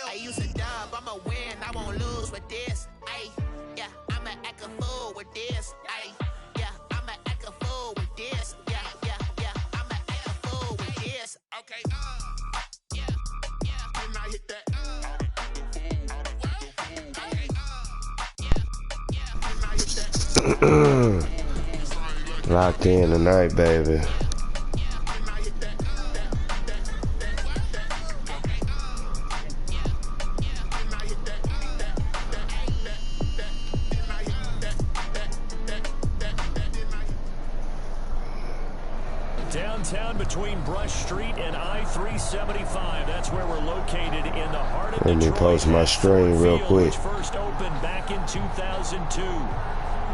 I used to dub, I'ma win, I won't lose with this. Ay, yeah, I'ma act a fool with this. Ay, yeah, I'ma act a fool with this. Yeah, I'ma act a fool with this. Okay, yeah, and I hit that. Locked in tonight, baby. Downtown between Brush Street and I-375. That's where we're located in the heart of Detroit. Let me post my stream real quick. First opened back in 2002.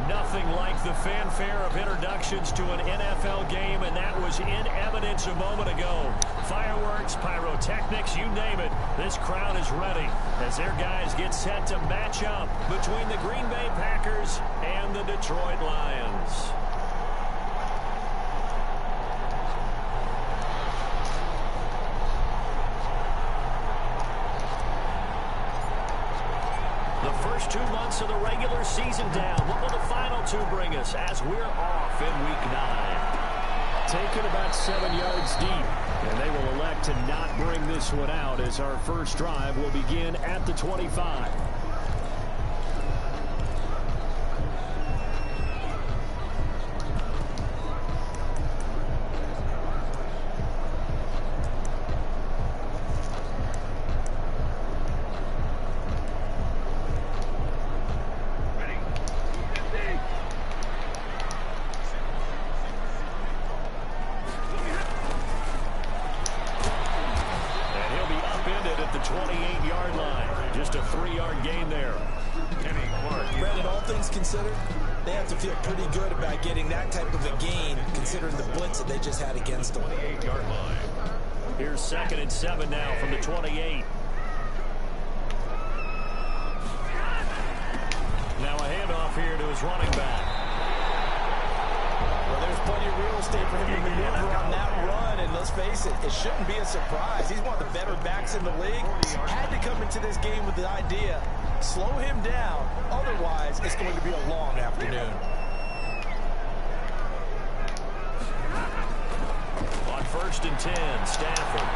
Nothing like the fanfare of introductions to an NFL game, and that was in evidence a moment ago. Fireworks, pyrotechnics, you name it. This crowd is ready as their guys get set to match up between the Green Bay Packers and the Detroit Lions. The first 2 months of the regular season down. What will the final 2 bring us as we're off in Week 9? Taken about 7 yards deep, and they will elect to not bring this one out as our first drive will begin at the 25. Here's 2nd and 7 now from the 28. Now a handoff here to his running back. Well, there's plenty of real estate for him to maneuver on that run, and let's face it, it shouldn't be a surprise. He's one of the better backs in the league. Had to come into this game with the idea, slow him down, otherwise it's going to be a long afternoon. On 1st and 10, Stafford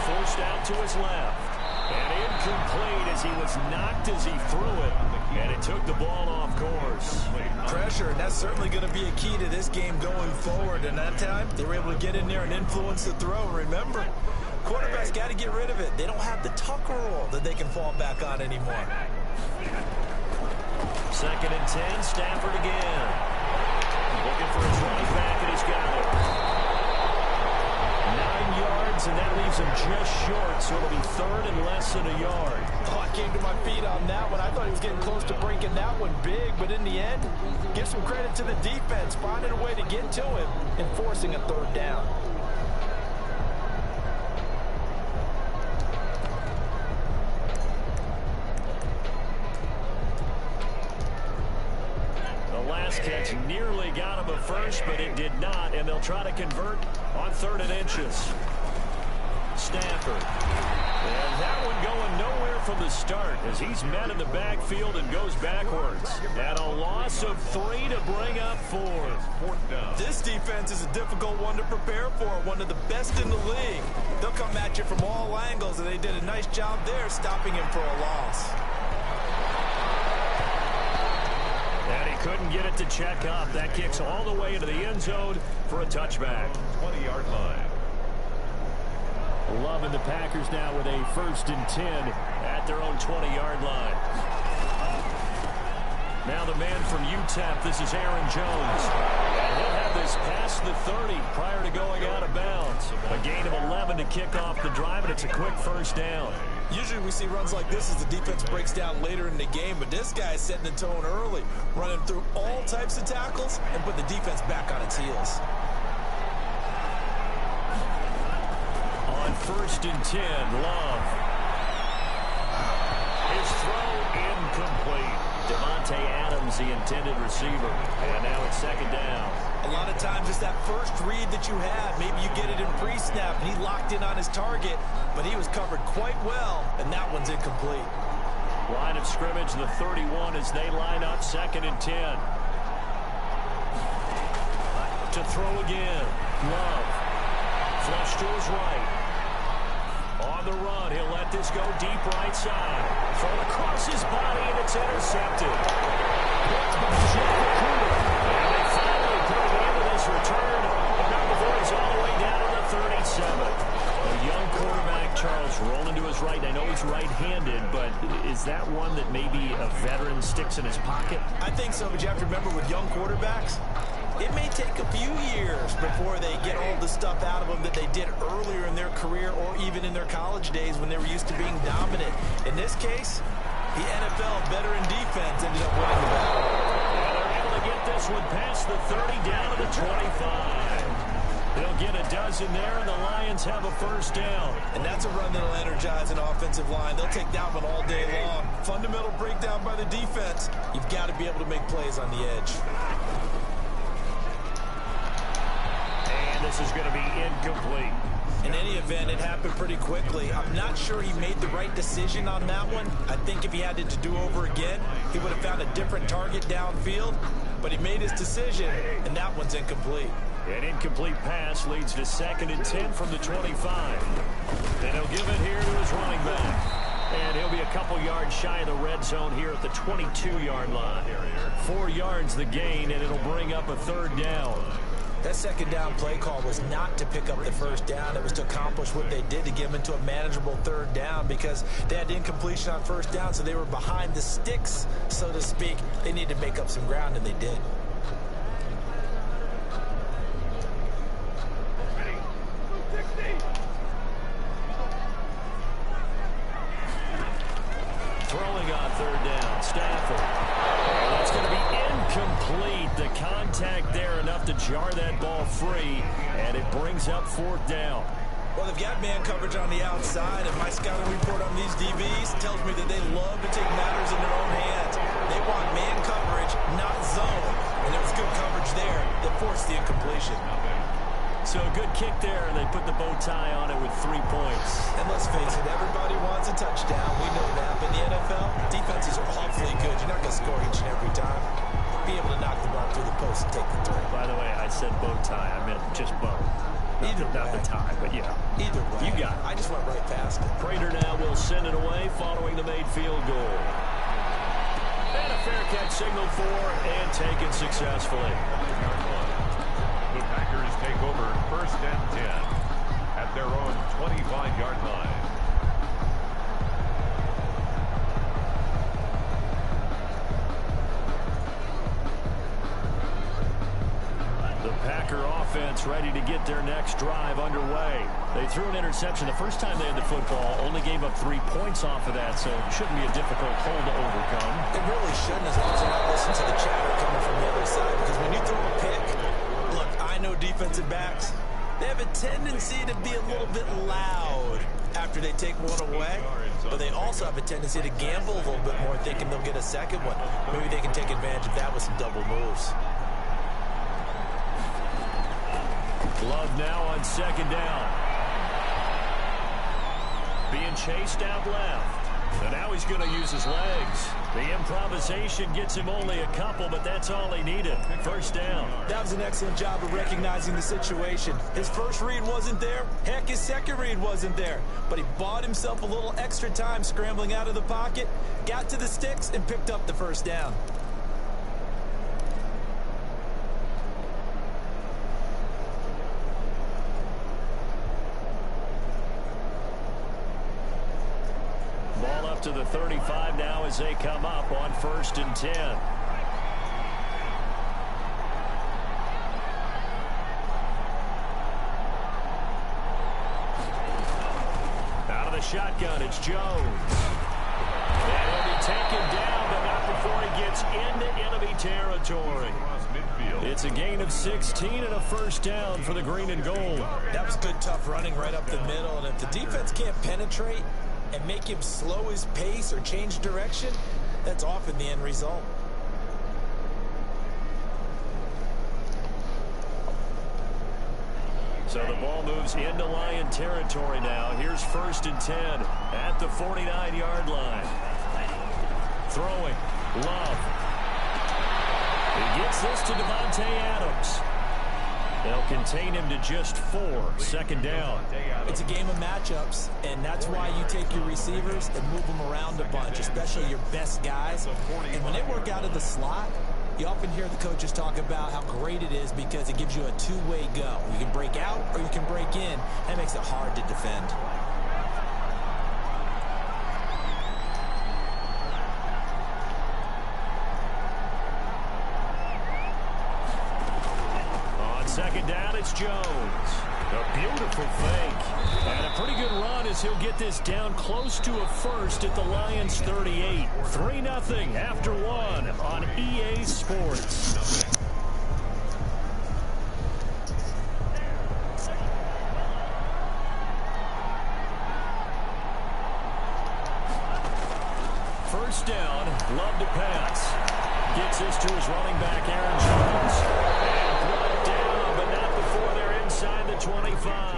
forced out to his left. And incomplete as he was knocked as he threw it. And it took the ball off course. Pressure, and that's certainly going to be a key to this game going forward. And that time, they were able to get in there and influence the throw. Remember, quarterbacks got to get rid of it. They don't have the Tucker rule that they can fall back on anymore. 2nd and 10, Stafford again. Looking for his running back, and he's got it. 9 yards, and that leaves him just short, so it'll be 3rd and less than a yard. Oh, I came to my feet on that one. I thought he was getting close to breaking that one big, but in the end, give some credit to the defense, finding a way to get to him and forcing a 3rd down. Catch nearly got him a first, but it did not, and they'll try to convert on 3rd and inches. Stafford. And that one going nowhere from the start as he's met in the backfield and goes backwards. And a loss of 3 to bring up 4. This defense is a difficult one to prepare for, one of the best in the league. They'll come at you from all angles, and they did a nice job there stopping him for a loss. And he couldn't get it to check up. That kicks all the way into the end zone for a touchback. 20-yard line. Loving the Packers now with a 1st and 10 at their own 20-yard line. Now the man from UTEP, this is Aaron Jones. And he'll have this past the 30 prior to going out of bounds. A gain of 11 to kick off the drive, and it's a quick 1st down. Usually we see runs like this as the defense breaks down later in the game, but this guy is setting the tone early, running through all types of tackles and put the defense back on its heels. On 1st and 10, Love. His throw incomplete. Devontae Adams was the intended receiver. And now it's second down. A lot of times it's that first read that you had. Maybe you get it in pre-snap, and he locked in on his target, but he was covered quite well, and that one's incomplete. Line of scrimmage, the 31 as they line up, 2nd and 10. To throw again. Love. Flush to his right. On the run, he'll let this go deep right side. Thrown across his body, and it's intercepted. And they finally put an end to this return. But now the boys all the way down to the 37. A young quarterback, Charles, rolling to his right. I know he's right-handed, but is that one that maybe a veteran sticks in his pocket? I think so, but you have to remember with young quarterbacks, it may take a few years before they get all the stuff out of them that they did earlier in their career or even in their college days when they were used to being dominant. In this case, the NFL veteran defense ended up winning the battle. Yeah, they're able to get this one past the 30 down to the 25. They'll get a dozen there, and the Lions have a first down. And that's a run that'll energize an offensive line. They'll take that one all day long. Fundamental breakdown by the defense. You've got to be able to make plays on the edge. This is going to be incomplete. In any event, it happened pretty quickly. I'm not sure he made the right decision on that one. I think if he had it to do over again, he would have found a different target downfield. But he made his decision, and that one's incomplete. An incomplete pass leads to 2nd and 10 from the 25. And he'll give it here to his running back. And he'll be a couple yards shy of the red zone here at the 22-yard line. 4 yards the gain, and it'll bring up a 3rd down. That 2nd down play call was not to pick up the 1st down. It was to accomplish what they did to get them into a manageable 3rd down because they had incompletion on 1st down, so they were behind the sticks, so to speak. They needed to make up some ground, and they did. Throwing on 3rd down, Stafford. That's going to be incomplete. The contact there enough to jar that ball free, and it brings up 4th down. Well, they've got man coverage on the outside, and my scouting report on these DBs tells me that they love to take matters in their own hands. They want man coverage, not zone, and there was good coverage there that forced the incompletion. So a good kick there, and they put the bow tie on it with 3 points. And let's face it, everybody wants a touchdown. We know that. But in the NFL, defenses are awfully good. You're not going to score each and every time. Be able to knock the ball through the post and take the throw. By the way, I said bow tie. I meant just bow. Not the tie, but yeah. Either way. You got it. I just went right past it. Prater now will send it away following the made field goal. And a fair catch signaled for and taken successfully. The Packers take over 1st and 10 at their own 25-yard line. The Packer offense ready to get their next drive underway. They threw an interception the first time they had the football, only gave up 3 points off of that, so it shouldn't be a difficult hole to overcome. It really shouldn't, as long as you're not listening to the chatter coming from the other side, because when you throw a pick, look, I know defensive backs, they have a tendency to be a little bit loud after they take one away, but they also have a tendency to gamble a little bit more, thinking they'll get a second one. Maybe they can take advantage of that with some double moves. Love now on 2nd down. Being chased out left. And now he's going to use his legs. The improvisation gets him only a couple, but that's all he needed. 1st down. That was an excellent job of recognizing the situation. His first read wasn't there. Heck, his second read wasn't there. But he bought himself a little extra time scrambling out of the pocket, got to the sticks, and picked up the 1st down. Ball up to the 35 now as they come up on 1st and 10. Out of the shotgun, it's Jones. And he'll be taken down, but not before he gets into enemy territory. It's a gain of 16 and a 1st down for the green and gold. That was good, tough running right up the middle. And if the defense can't penetrate and make him slow his pace or change direction, that's often the end result. moves into Lion territory now. Here's 1st and 10 at the 49-yard line. Throwing. Love. He gets this to Devontae Adams. They'll contain him to just 4. 2nd down. It's a game of matchups, and that's why you take your receivers and move them around a bunch, especially your best guys. And when they work out of the slot, you often hear the coaches talk about how great it is because it gives you a two-way go. You can break out or you can break in. That makes it hard to defend. On 2nd down, it's Jones. A beautiful fake. And a pretty good run as he'll get this down close to a first at the Lions 38. 3-0 after 1 on EA Sports. First down, Love to pass. Gets this to his running back, Aaron Jones. And brought down, but not before they're inside the 25.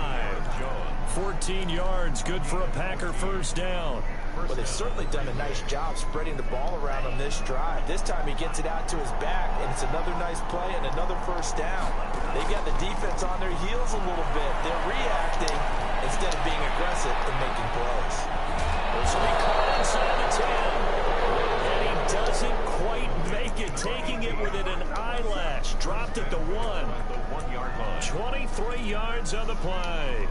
14 yards, good for a Packer first down. Well, they've certainly done a nice job spreading the ball around on this drive. This time he gets it out to his back, and it's another nice play and another first down. They've got the defense on their heels a little bit. They're reacting instead of being aggressive and making plays. This will be caught inside the 10. And he doesn't quite make it, taking it within an eyelash. Dropped at the 1. 1-yard line. 23 yards on the play.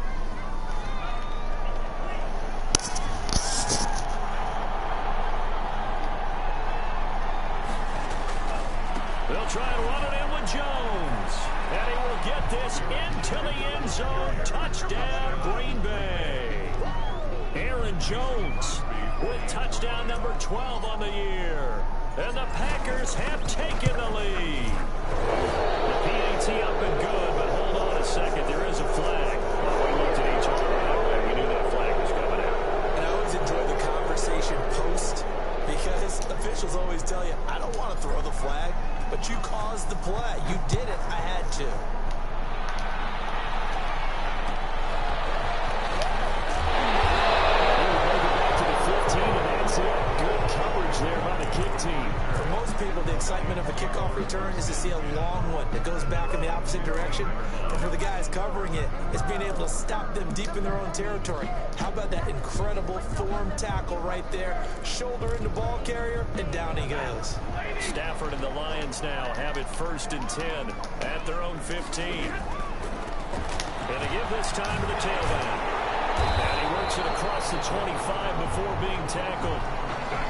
They'll try and run it in with Jones. And he will get this into the end zone. Touchdown, Green Bay. Aaron Jones with touchdown number 12 on the year. And the Packers have taken the lead. The PAT up and good, but hold on a second. There is a flag. We looked at each other right away. We knew that flag was coming out. And I always enjoy the conversation post because officials always tell you, I don't want to throw the flag, but you caused the play. You did it. I had to. There by the kick team. For most people, the excitement of a kickoff return is to see a long one that goes back in the opposite direction. But for the guys covering it, it's being able to stop them deep in their own territory. How about that incredible form tackle right there? Shoulder into ball carrier, and down he goes. Stafford and the Lions now have it 1st and 10 at their own 15. And they give this time to the tailback. And he works it across the 25 before being tackled.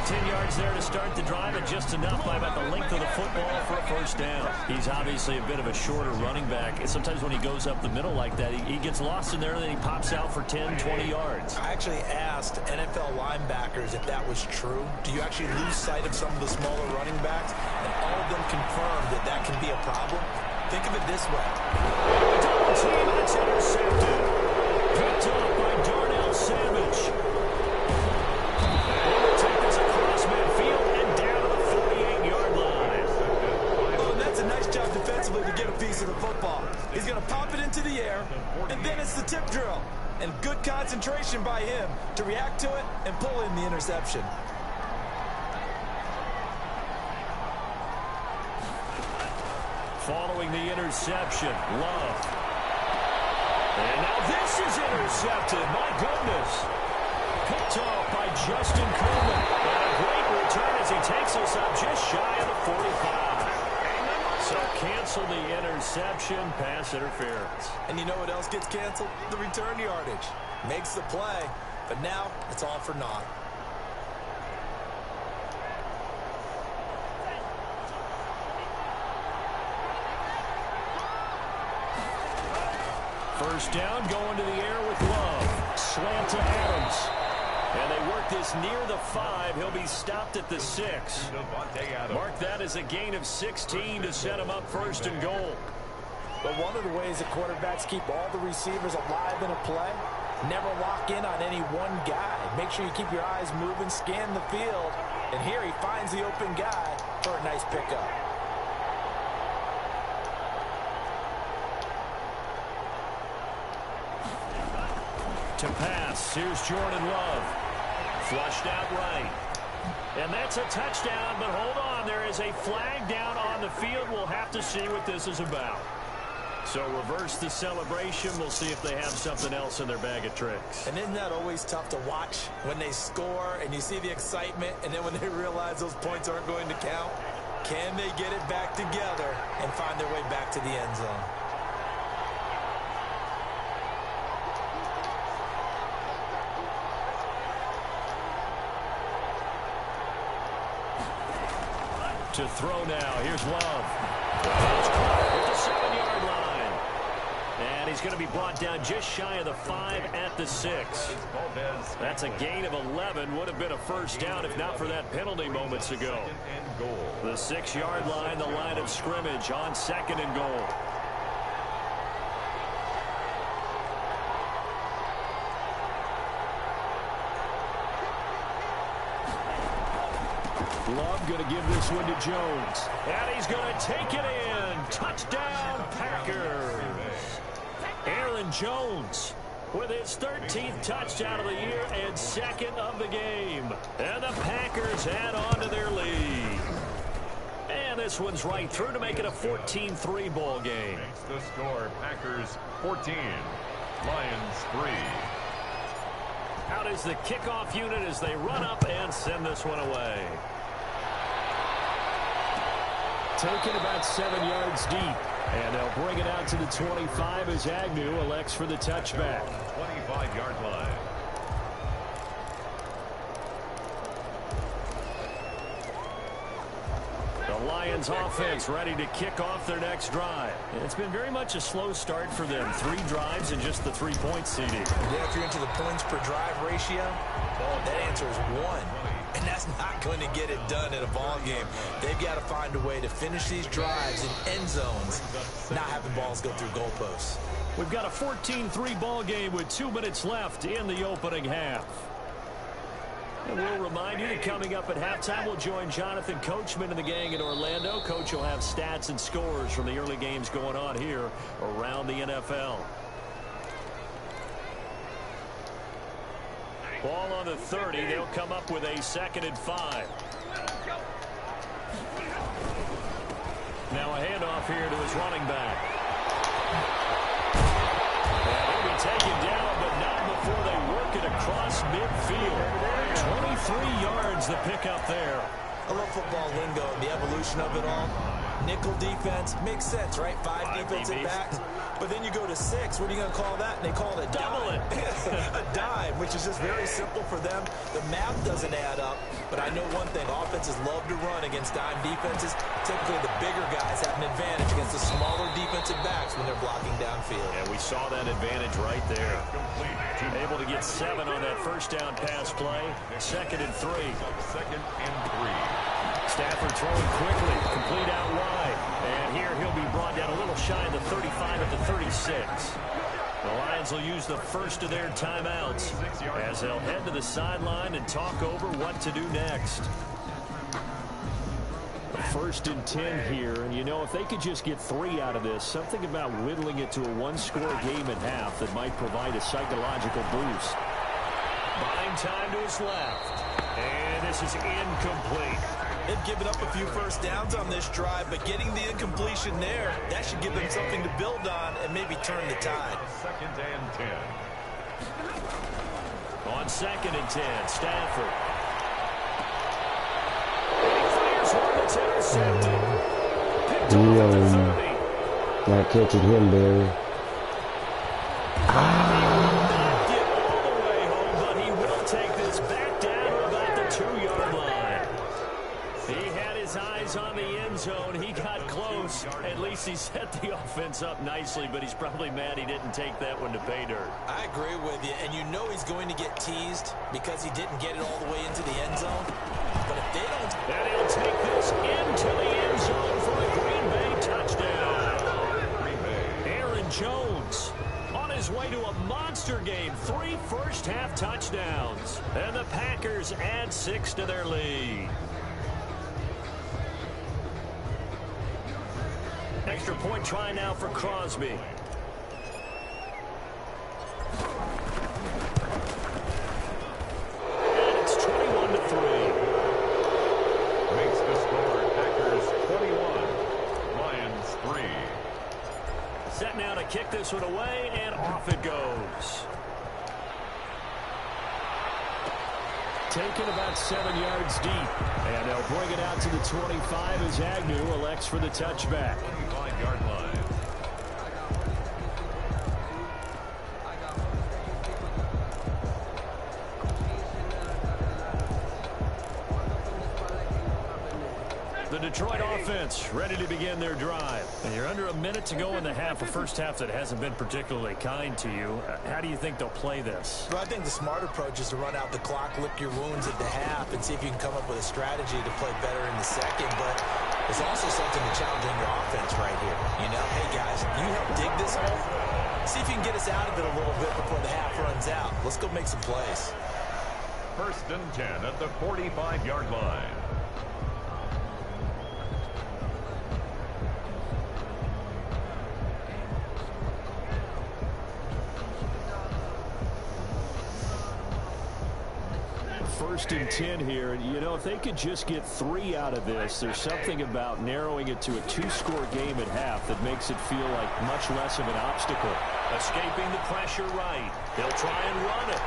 10 yards there to start the drive, and just enough by about the length of the football for a first down. He's obviously a bit of a shorter running back. And sometimes when he goes up the middle like that, he gets lost in there, and then he pops out for 10, 20 yards. I actually asked NFL linebackers if that was true. Do you actually lose sight of some of the smaller running backs? And all of them confirmed that that can be a problem. Think of it this way. Double team, and it's intercepted. Picked up by Darnell Savage. To get a piece of the football. He's going to pop it into the air, and then it's the tip drill. And good concentration by him to react to it and pull in the interception. Following the interception, Love. And now this is intercepted. My goodness. Picked off by Justin Coleman. And a great return as he takes us up just shy of the 45. So cancel the interception, pass interference. And you know what else gets canceled? The return yardage. Makes the play, but now it's all for naught. First down, going to the air with Love. Slant to Adams. And they work this near the 5. He'll be stopped at the 6. Mark that as a gain of 16 to set him up 1st and goal. But one of the ways that quarterbacks keep all the receivers alive in a play, never lock in on any one guy. Make sure you keep your eyes moving, scan the field. And here he finds the open guy for a nice pickup. to pass. Here's Jordan Love. Flushed out right. And that's a touchdown, but hold on. There is a flag down on the field. We'll have to see what this is about. So reverse the celebration. We'll see if they have something else in their bag of tricks. And isn't that always tough to watch when they score and you see the excitement, and then when they realize those points aren't going to count? Can they get it back together and find their way back to the end zone? To throw now. Here's Love. He's caught at the 7-yard line. And he's going to be brought down just shy of the 5 at the 6. That's a gain of 11. Would have been a first down if not for that penalty moments ago. The 6-yard line, the line of scrimmage on 2nd and goal. Love going to give this one to Jones. And he's going to take it in. Touchdown, Packers. Aaron Jones with his 13th touchdown of the year and 2nd of the game. And the Packers add on to their lead. And this one's right through to make it a 14-3 ball game. Makes the score Packers 14, Lions 3. Out is the kickoff unit as they run up and send this one away. Taken about 7 yards deep. And they'll bring it out to the 25 as Agnew elects for the touchback. 25-yard line. The Lions offense ready to kick off their next drive. It's been very much a slow start for them. 3 drives and just the 3-point CD. Yeah, if you're into the points per drive ratio, that answer is 1. And that's not going to get it done in a ball game. They've got to find a way to finish these drives in end zones, not having balls go through goalposts. We've got a 14-3 ball game with 2 minutes left in the opening half. And we'll remind you that coming up at halftime, we'll join Jonathan Coachman and the gang in Orlando. Coach will have stats and scores from the early games going on here around the NFL. Ball on the 30. They'll come up with a 2nd and 5. Now a handoff here to his running back. And he'll be taken down, but not before they work it across midfield. 23 yards the pickup there. I love football lingo and the evolution of it all. Nickel defense makes sense, right? 5 defensive backs. But then you go to 6. What are you going to call that? And they call it a dime. A dime, which is just very simple for them. The math doesn't add up. But I know one thing. Offenses love to run against dime defenses. Typically, the bigger guys have an advantage against the smaller defensive backs when they're blocking downfield. And we saw that advantage right there. Able to get 7 on that first down pass play. 2nd and 3. 2nd and 3. Stafford throwing quickly, complete out wide. And here he'll be brought down a little shy of the 35 at the 36. The Lions will use the first of their timeouts as they'll head to the sideline and talk over what to do next. 1st and 10 here, and you know, if they could just get 3 out of this, something about whittling it to a 1-score game at half that might provide a psychological boost. Buying time to his left, and this is incomplete. They've given up a few first downs on this drive, but getting the incompletion there, that should give them something to build on and maybe turn the tide. 2nd and 10. On 2nd and 10, Stafford. He fires one that's intercepted. Picked off at the 30. Not catching him, Barry. Knocked it all the way home, but he will take this back down to about the 2-yard line. He had his eyes on the end zone. He got close. At least he set the offense up nicely, but he's probably mad he didn't take that one to pay dirt. I agree with you, and you know he's going to get teased because he didn't get it all the way into the end zone. But if they don't... And he'll take this into the end zone for a Green Bay touchdown. Aaron Jones on his way to a monster game. 3 first-half touchdowns. And the Packers add 6 to their lead. Extra point try now for Crosby. this one away, and off it goes. Taken about 7 yards deep. And they'll bring it out to the 25 as Agnew elects for the touchback. 25-yard line. The Detroit offense ready to begin their drive. And you're under a minute to go in the half, a first half that hasn't been particularly kind to you. How do you think they'll play this? Well, I think the smart approach is to run out the clock, lick your wounds at the half, and see if you can come up with a strategy to play better in the second. But there's also something to challenging your offense right here. You know, hey, guys, you help dig this hole. See if you can get us out of it a little bit before the half runs out. Let's go make some plays. 1st and 10 at the 45-yard line. First and 10 here, and you know, if they could just get 3 out of this, there's something about narrowing it to a 2-score game at half that makes it feel like much less of an obstacle. Escaping the pressure right. They'll try and run it.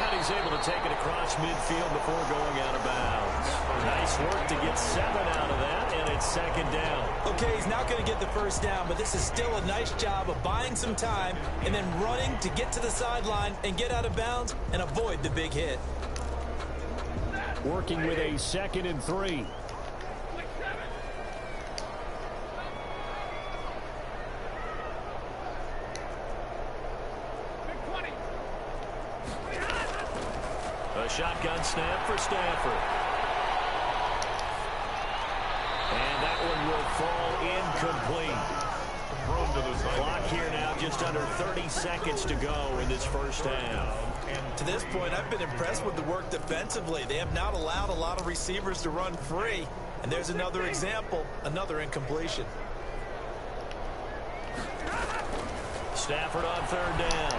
And he's able to take it across midfield before going out of bounds. Nice work to get 7 out of that, and it's 2nd down. Okay, he's not going to get the 1st down, but this is still a nice job of buying some time and then running to get to the sideline and get out of bounds and avoid the big hit. Working with a 2nd and 3. A shotgun snap for Stafford. And that one will fall incomplete. Thrown to the side. Clock here now, just under 30 seconds to go in this first half. To this point, I've been impressed with the work defensively. They have not allowed a lot of receivers to run free. And there's another example, another incompletion. Stafford on 3rd down.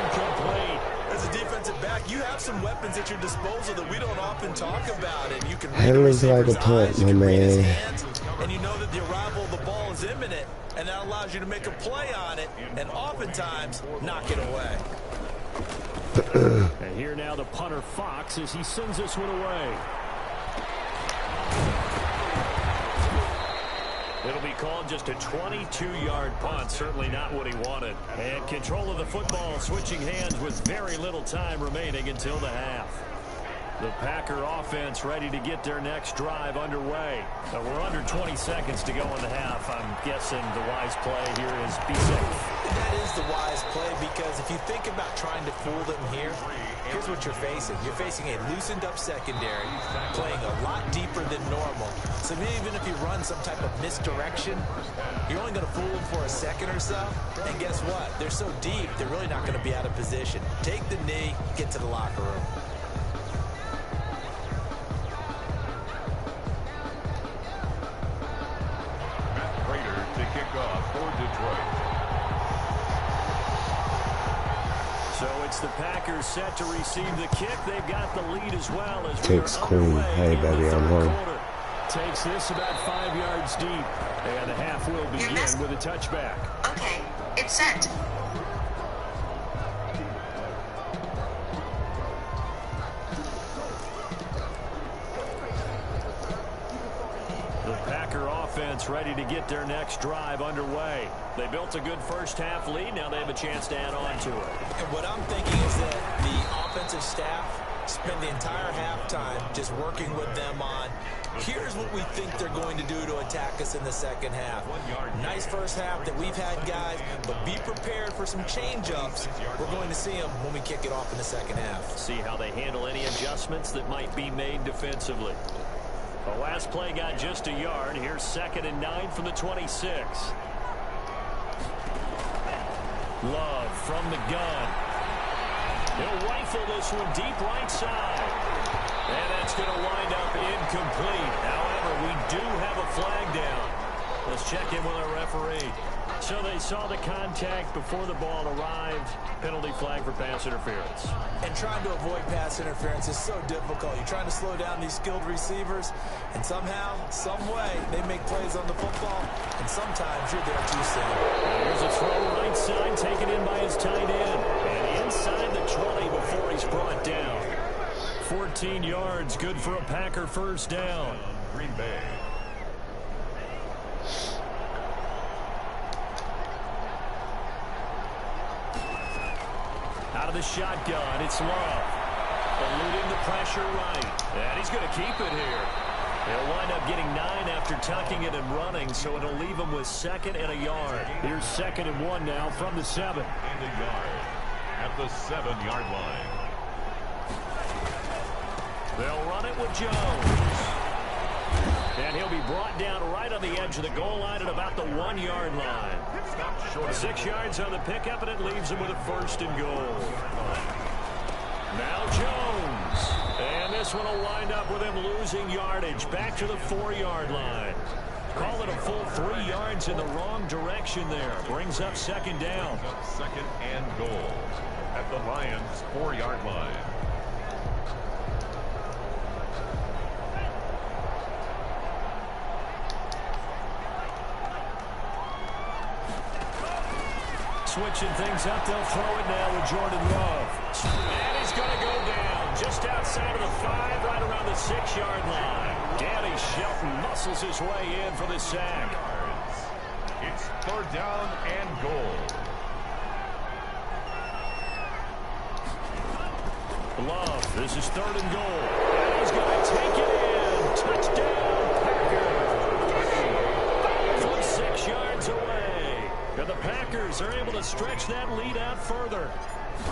Incomplete. As a defensive back, you have some weapons at your disposal that we don't often talk about. And you can read That the looks like a receiver's punt, eyes, you my can read his man. hands, and you know that the arrival of the ball is imminent. And that allows you to make a play on it and oftentimes knock it away. And here now the punter Fox as he sends this one away. It'll be called just a 22-yard punt. Certainly not what he wanted. And control of the football switching hands with very little time remaining until the half. The Packer offense ready to get their next drive underway. We're under 20 seconds to go in the half. I'm guessing the wise play here is be safe. That is the wise play, because if you think about trying to fool them here, here's what you're facing. You're facing a loosened up secondary, playing a lot deeper than normal. So even if you run some type of misdirection, you're only going to fool them for a second or so. And guess what? They're so deep, they're really not going to be out of position. Take the knee, get to the locker room. For Detroit. So it's the Packers set to receive the kick. They've got the lead as well as Kicks clean. Hey, baby, I'm home. Takes this about 5 yards deep. And the half will begin with a touchback. Okay, it's set. Offense ready to get their next drive underway. They built a good first half lead. Now they have a chance to add on to it. And what I'm thinking is that the offensive staff spend the entire halftime just working with them on, here's what we think they're going to do to attack us in the second half. Nice first half that we've had, guys, but be prepared for some change-ups. We're going to see them when we kick it off in the second half. See how they handle any adjustments that might be made defensively. The last play got just a yard. Here's 2nd and 9 from the 26. Love from the gun. He'll rifle this one deep right side. And that's going to wind up incomplete. However, we do have a flag down. Let's check in with our referee. So they saw the contact before the ball arrived. Penalty flag for pass interference. And trying to avoid pass interference is so difficult. You're trying to slow down these skilled receivers, and somehow, some way, they make plays on the football, and sometimes you're there too soon. Here's a throw right side, taken in by his tight end. And inside the 20 before he's brought down. 14 yards, good for a Packer first down. Green Bay. Out of the shotgun, it's Love. Eluding the pressure right. And he's going to keep it here. He'll wind up getting 9 after tucking it and running, so it'll leave him with 2nd and a yard. Here's 2nd and 1 now from the 7. And a yard at the 7-yard line. They'll run it with Jones. And he'll be brought down right on the edge of the goal line at about the 1-yard line. 6 yards on the pickup, and it leaves him with a 1st and goal. Now Jones. And this one will wind up with him losing yardage back to the 4-yard line. Call it a full 3 yards in the wrong direction there. Brings up 2nd down. 2nd and goal at the Lions' 4-yard line. Switching things up, they'll throw it now with Jordan Love. And he's going to go down just outside of the 5, right around the 6-yard line. Danny Shelton muscles his way in for the sack. It's 3rd down and goal. Love, this is 3rd and goal. And he's going to take it in. Touchdown, Packers. From 6 yards away. And the Packers are able to stretch that lead out further.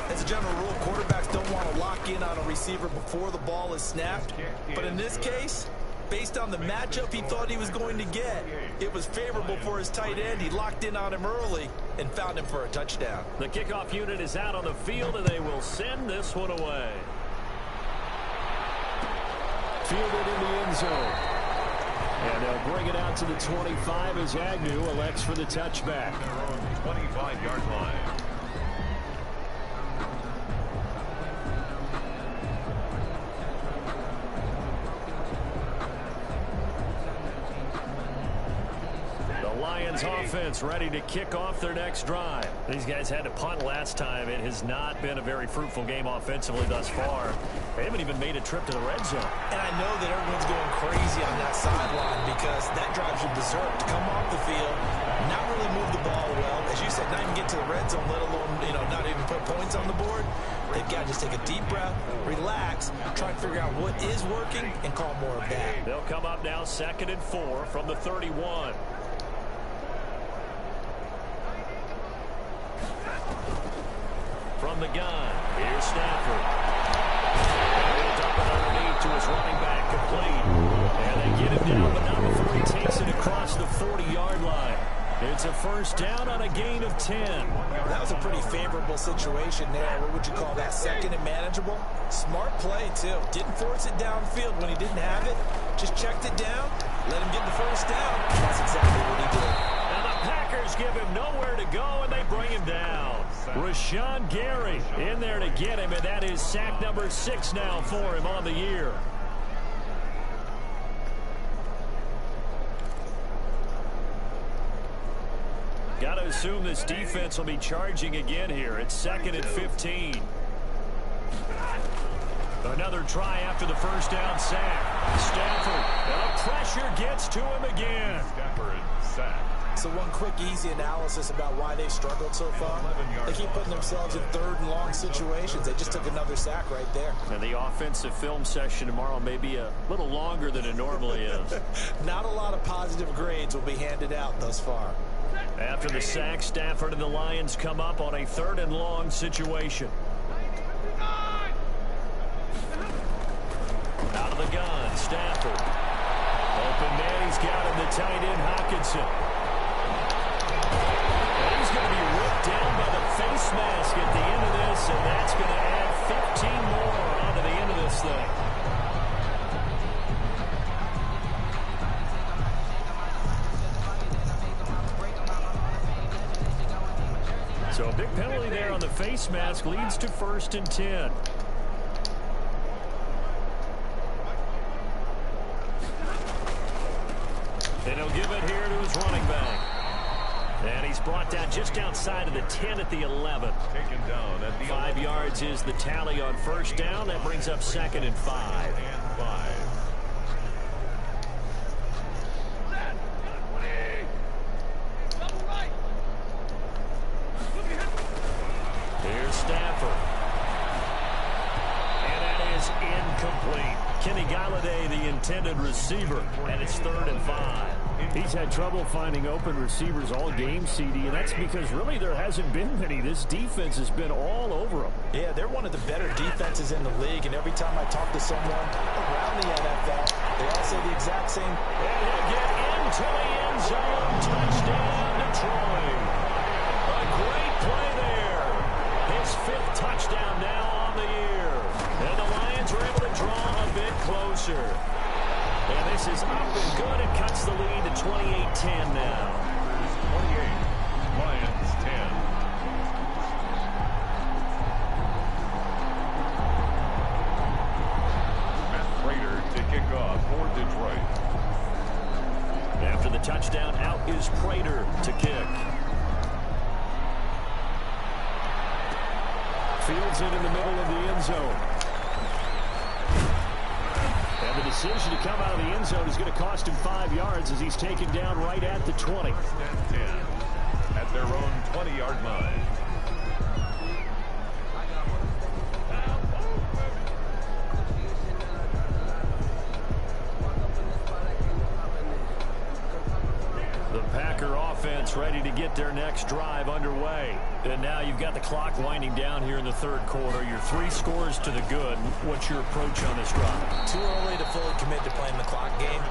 As a general rule, quarterbacks don't want to lock in on a receiver before the ball is snapped. But in this case, based on the matchup he thought he was going to get, it was favorable for his tight end. He locked in on him early and found him for a touchdown. The kickoff unit is out on the field, and they will send this one away. Fielded in the end zone. And they'll bring it out to the 25 as Agnew elects for the touchback. 25-yard line. Lions offense ready to kick off their next drive. These guys had to punt last time. It has not been a very fruitful game offensively thus far. They haven't even made a trip to the red zone. And I know that everyone's going crazy on that sideline because that drives you berserk to come off the field, not really move the ball well. As you said, not even get to the red zone, let alone, not even put points on the board. They've got to just take a deep breath, relax, try and figure out what is working, and call more of that. They'll come up now 2nd and 4 from the 31. From the gun, here's Stafford. Dump it underneath to his running back, complete. And they get him down, but not before he takes it across the 40-yard line. It's a 1st down on a gain of 10. That was a pretty favorable situation there. What would you call that? 2nd and manageable? Smart play, too. Didn't force it downfield when he didn't have it. Just checked it down, let him get the 1st down. That's exactly what he did. And the Packers give him nowhere to go, and they bring him down. Rashawn Gary in there to get him, and that is sack number 6 now for him on the year. Got to assume this defense will be charging again here. It's 2nd and 15. Another try after the 1st down sack. Stafford, and the pressure gets to him again. Stafford sacked. So one quick, easy analysis about why they've struggled so far. They keep putting themselves in 3rd and long situations. They just took another sack right there. And the offensive film session tomorrow may be a little longer than it normally is. Not a lot of positive grades will be handed out thus far. After the sack, Stafford and the Lions come up on a 3rd and long situation. Out of the gun, Stafford. Open man, he's got him, the tight end, Hockenson. And he's going to be ripped down by the face mask at the end of this, and that's going to add 15 more onto the end of this thing. penalty there on the face mask leads to 1st and 10. And he'll give it here to his running back. And he's brought down just outside of the 10 at the 11. Taken down at the 5 yards is the tally on 1st down. That brings up 2nd and 5. Here's Stafford. And that is incomplete. Kenny Galladay, the intended receiver, and it's 3rd and 5. He's had trouble finding open receivers all game, CD, and that's because really there hasn't been many. This defense has been all over them. Yeah, they're one of the better defenses in the league, and every time I talk to someone around the NFL, they all say the exact same. And he'll get into the end zone. Touchdown, Detroit. A great play there. His 5th touchdown now on the year. And the Lions were able to draw a bit closer. And this is up and good. It cuts the lead to 28-10 now. 28, Lions 10. Matt Prater to kick off for Detroit. After the touchdown, out is Prater to kick. Fields it in the middle of the end zone. And the decision to come out of the end zone is going to cost him 5 yards as he's taken down right at the 20. 10 at their own 20-yard line. The Packer offense ready to get their next drive underway. And now you've got the clock winding down here in the 3rd quarter. You're 3 scores to the good. What's your approach on this drive? Too early to fully commit to playing the clock game.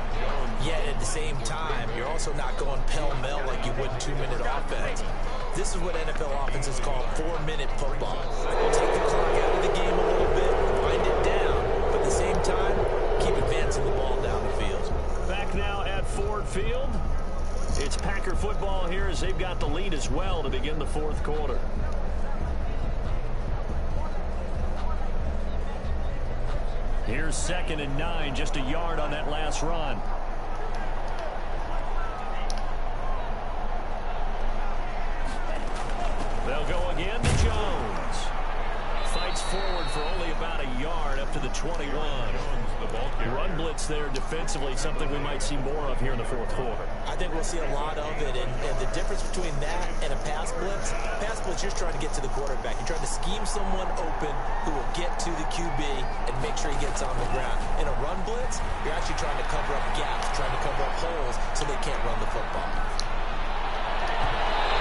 Yet at the same time, you're also not going pell-mell like you would 2-minute offense. This is what NFL offenses call 4-minute football. Take the clock out of the game a little bit, wind it down, but at the same time, keep advancing the ball down the field. Back now at Ford Field. It's Packer football here as they've got the lead as well to begin the 4th quarter. Here's 2nd and 9, just a yard on that last run. They'll go again to Jones. Fights forward for only about a yard up to the 21. Run blitz there defensively, something we might see more of here in the 4th quarter. I think we'll see a lot of it, and the difference between that and a pass blitz, you're just trying to get to the quarterback. You're trying to scheme someone open who will get to the QB and make sure he gets on the ground. In a run blitz, you're actually trying to cover up gaps, trying to cover up holes so they can't run the football.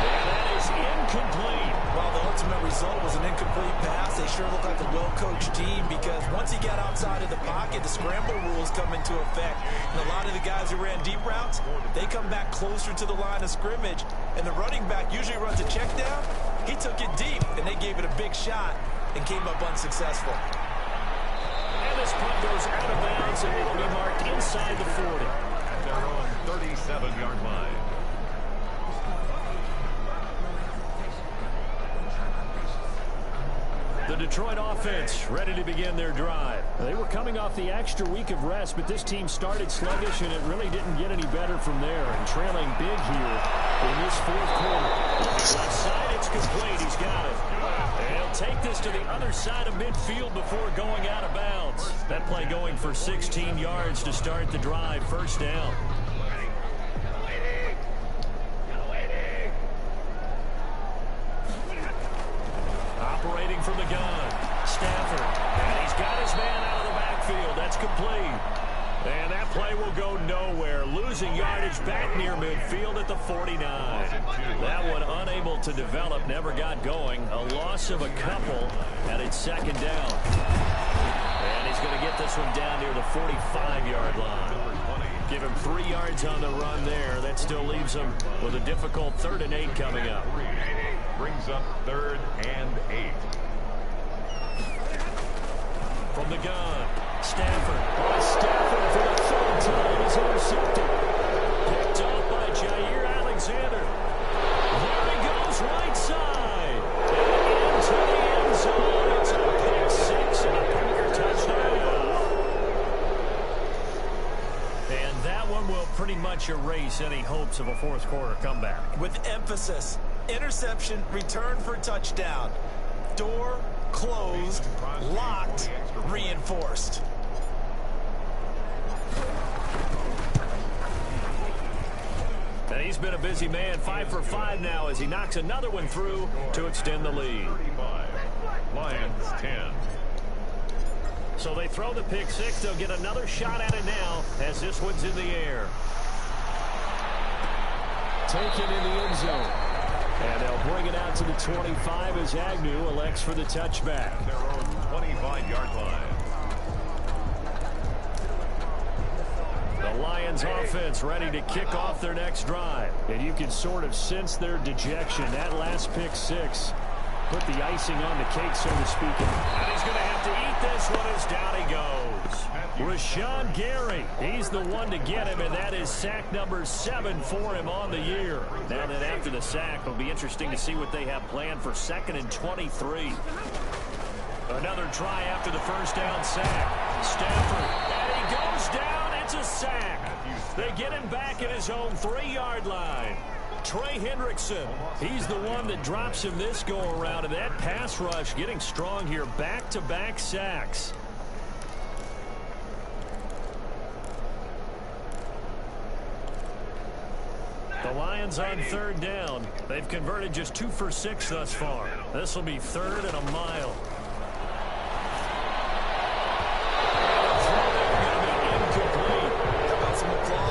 And that is incomplete. While the ultimate result was an incomplete pass, they sure look like a well-coached team because once he got outside of the pocket, the scramble rules come into effect. And a lot of the guys who ran deep routes, they come back closer to the line of scrimmage. And the running back usually runs a check down. He took it deep, and they gave it a big shot and came up unsuccessful. And this punt goes out of bounds, and it'll be marked inside the 40. At their own 37-yard line. The Detroit offense ready to begin their drive. They were coming off the extra week of rest, but this team started sluggish, and it really didn't get any better from there. And trailing big here in this 4th quarter. Left side, it's complete. He's got it. And he'll take this to the other side of midfield before going out of bounds. That play going for 16 yards to start the drive. 1st down. Operating from the gun, Stafford, and he's got his man out of the backfield. That's complete. And that play will go nowhere. Losing yardage back near midfield at the 49. That one unable to develop, never got going. A loss of a couple, and it's 2nd down. And he's going to get this one down near the 45-yard line. Give him 3 yards on the run there. That still leaves him with a difficult 3rd and 8 coming up. Brings up 3rd and 8. From the gun, Stafford. Stafford for the 3rd time is intercepted. Picked off by Jair Alexander. There he goes right side. pretty much erase any hopes of a fourth quarter comeback. With emphasis, interception, return for touchdown. Door closed, locked, reinforced. And he's been a busy man, 5 for 5 now as he knocks another one through to extend the lead. 35. Lions 10. So they throw the pick six. They'll get another shot at it now as this one's in the air. Taken in the end zone. And they'll bring it out to the 25 as Agnew elects for the touchback. Their own 25-yard line. The Lions offense ready to kick off their next drive. And you can sort of sense their dejection. That last pick six put the icing on the cake, so to speak. And he's going to have to eat this one as down he goes. Rashawn Gary, he's the one to get him, and that is sack number 7 for him on the year. Now then after the sack, it'll be interesting to see what they have planned for 2nd and 23. Another try after the first down sack. Stafford, and he goes down. It's a sack. They get him back at his own 3-yard line. Trey Hendrickson, he's the one that drops him this go-around, and that pass rush getting strong here. Back-to-back sacks. The Lions on 3rd down. They've converted just 2 for 6 thus far. This will be 3rd and a mile.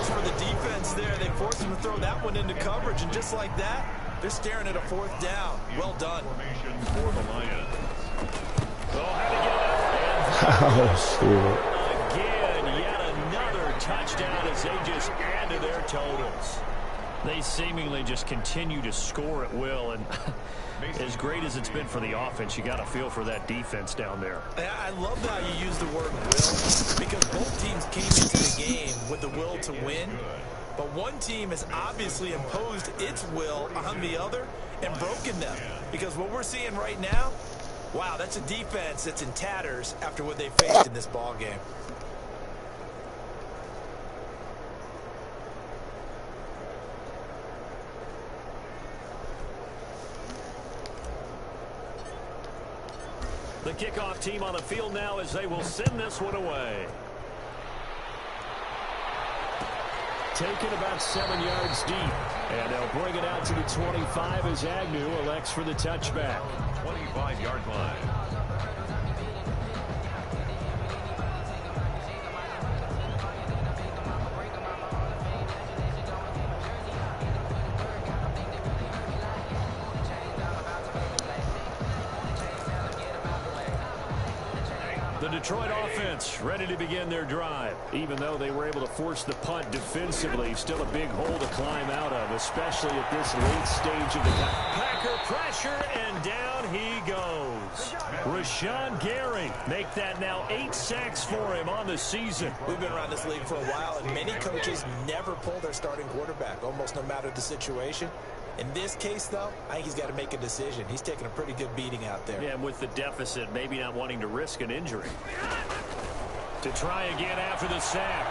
For the defense there, they forced him to throw that one into coverage, and just like that, they're staring at a 4th down. Well done. Formation for the Lions. Oh, shoot. Again, yet another touchdown as they just add to their totals. They seemingly just continue to score at will, and as great as it's been for the offense, you got to feel for that defense down there. I love how you use the word will, because both teams came into the game with the will to win, but one team has obviously imposed its will on the other and broken them, because what we're seeing right now, wow, that's a defense that's in tatters after what they faced in this ball game. The kickoff team on the field now as they will send this one away. Taken about 7 yards deep. And they'll bring it out to the 25 as Agnew elects for the touchback. 25-yard line. The Detroit offense ready to begin their drive. Even though they were able to force the punt defensively, still a big hole to climb out of, especially at this late stage of the game. Packer pressure, and down he goes. Rashawn Gary make that now 8 sacks for him on the season. We've been around this league for a while, and many coaches never pull their starting quarterback, almost no matter the situation. In this case, though, I think he's got to make a decision. He's taking a pretty good beating out there. Yeah, and with the deficit, maybe not wanting to risk an injury. To try again after the sack.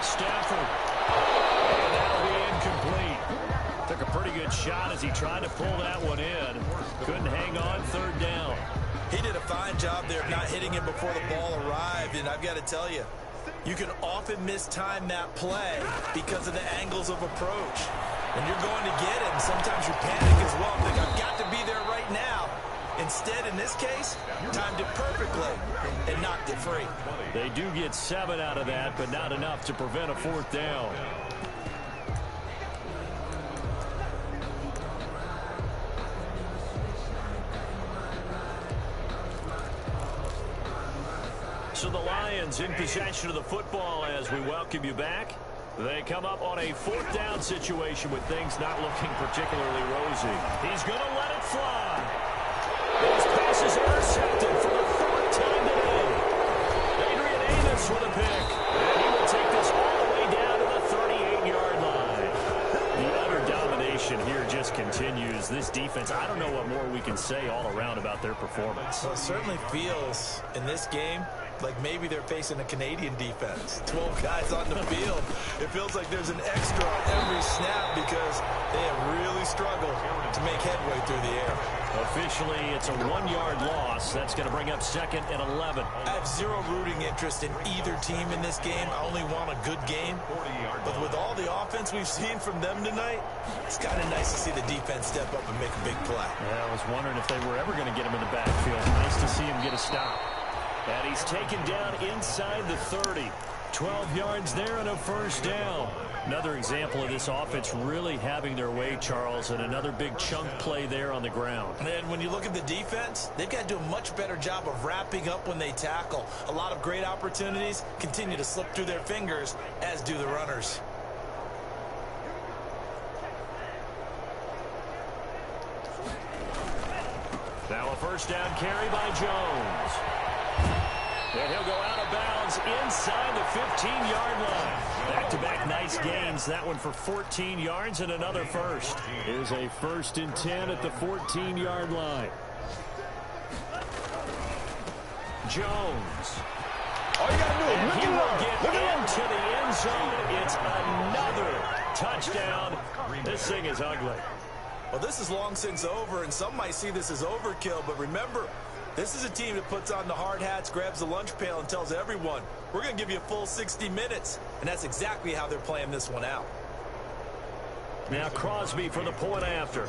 Stafford. And that'll be incomplete. Took a pretty good shot as he tried to pull that one in. Couldn't hang on, 3rd down. He did a fine job there of not hitting him before the ball arrived, and I've got to tell you, you can often mistime that play because of the angles of approach. When you're going to get him, sometimes you panic as well. Think, I've got to be there right now. Instead, in this case, timed it perfectly and knocked it free. They do get 7 out of that, but not enough to prevent a 4th down. So the Lions in possession of the football as we welcome you back. They come up on a 4th down situation with things not looking particularly rosy. He's going to let it fly. Those passes intercepted for the 3rd time today. Adrian Amos with a pick. And he will take this all the way down to the 38-yard line. The utter domination here just continues. This defense, I don't know what more we can say all around about their performance. Well, it certainly feels in this game like maybe they're facing a Canadian defense. 12 guys on the field. It feels like there's an extra on every snap because they have really struggled to make headway through the air. Officially, it's a 1-yard loss. That's going to bring up 2nd and 11. I have zero rooting interest in either team in this game. I only want a good game. But with all the offense we've seen from them tonight, it's kind of nice to see the defense step up and make a big play. Yeah, I was wondering if they were ever going to get him in the backfield. Nice to see him get a stop. And he's taken down inside the 30. 12 yards there and a first down. Another example of this offense really having their way, Charles, and another big chunk play there on the ground. And when you look at the defense, they've got to do a much better job of wrapping up when they tackle. A lot of great opportunities continue to slip through their fingers, as do the runners. Now a first down carry by Jones. And he'll go out of bounds inside the 15-yard line. Back-to-back nice gains. That one for 14 yards and another first. Here's a 1st and 10 at the 14-yard line. Jones. All you got to do is look He will at get into the end zone. It's another touchdown. This thing is ugly. Well, this is long since over, and some might see this as overkill, but remember, this is a team that puts on the hard hats, grabs the lunch pail, and tells everyone, we're going to give you a full 60 minutes. And that's exactly how they're playing this one out. Now Crosby for the point after.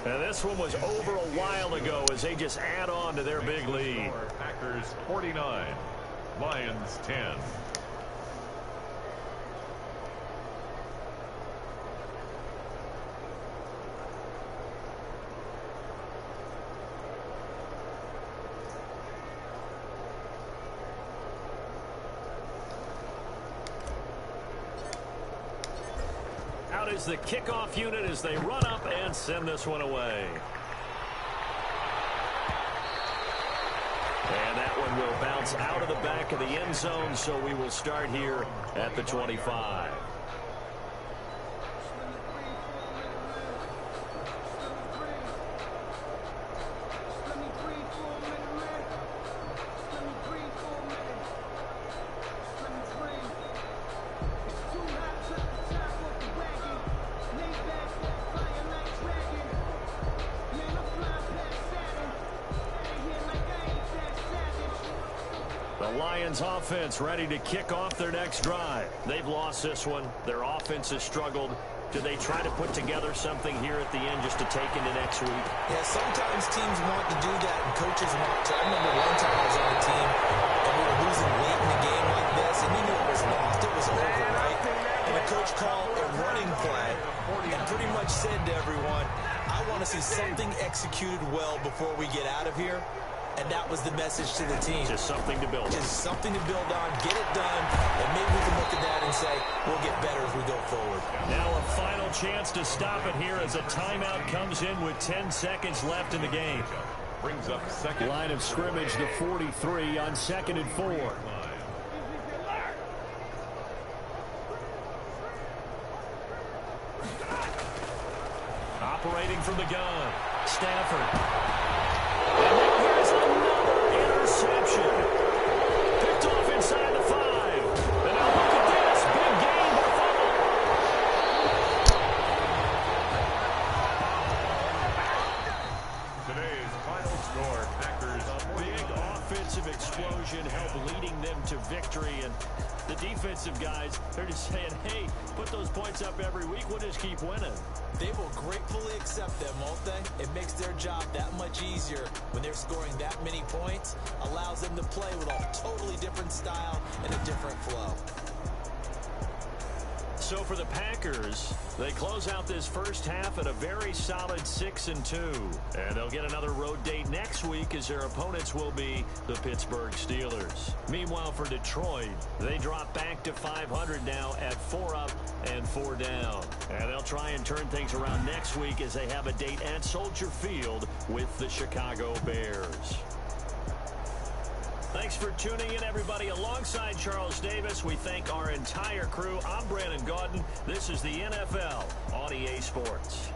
And this one was over a while ago as they just add on to their big lead. Packers 49, Lions 10. Out is the kickoff unit as they run up and send this one away. And that one will bounce out of the back of the end zone, so we will start here at the 25. Lions offense ready to kick off their next drive. They've lost this one. Their offense has struggled. Do they try to put together something here at the end just to take into next week? Yeah, sometimes teams want to do that and coaches want to. I remember one time I was on a team and we were losing late in a game like this and you knew it was lost. It was over, right? And the coach called a running play and pretty much said to everyone, I want to see something executed well before we get out of here. And that was the message to the team. Just something to build on. Just something to build on, get it done, and maybe we can look at that and say, we'll get better as we go forward. Now a final chance to stop it here as a timeout comes in with 10 seconds left in the game. Brings up second. Line of scrimmage, the 43 on 2nd and 4. Operating from the gun, Stafford. And here's another interception. Picked off inside the 5. And now look at this. Big game by Today's final score, Packers. big offensive explosion helped leading them to victory. And the defensive guys, they're just saying, hey, put those points up every week. We'll just keep winning. They will gratefully accept them, won't they? It makes their job that much easier when they're scoring that many points. Allows them to play with a totally different style and a different flow. So for the Packers, they close out this first half at a very solid 6-2. And they'll get another road date next week as their opponents will be the Pittsburgh Steelers. Meanwhile, for Detroit, they drop back to 500 now at 4 up and 4 down. And they'll try and turn things around next week as they have a date at Soldier Field with the Chicago Bears. Thanks for tuning in, everybody. Alongside Charles Davis, we thank our entire crew. I'm Brandon Gaudin. This is the NFL on EA Sports.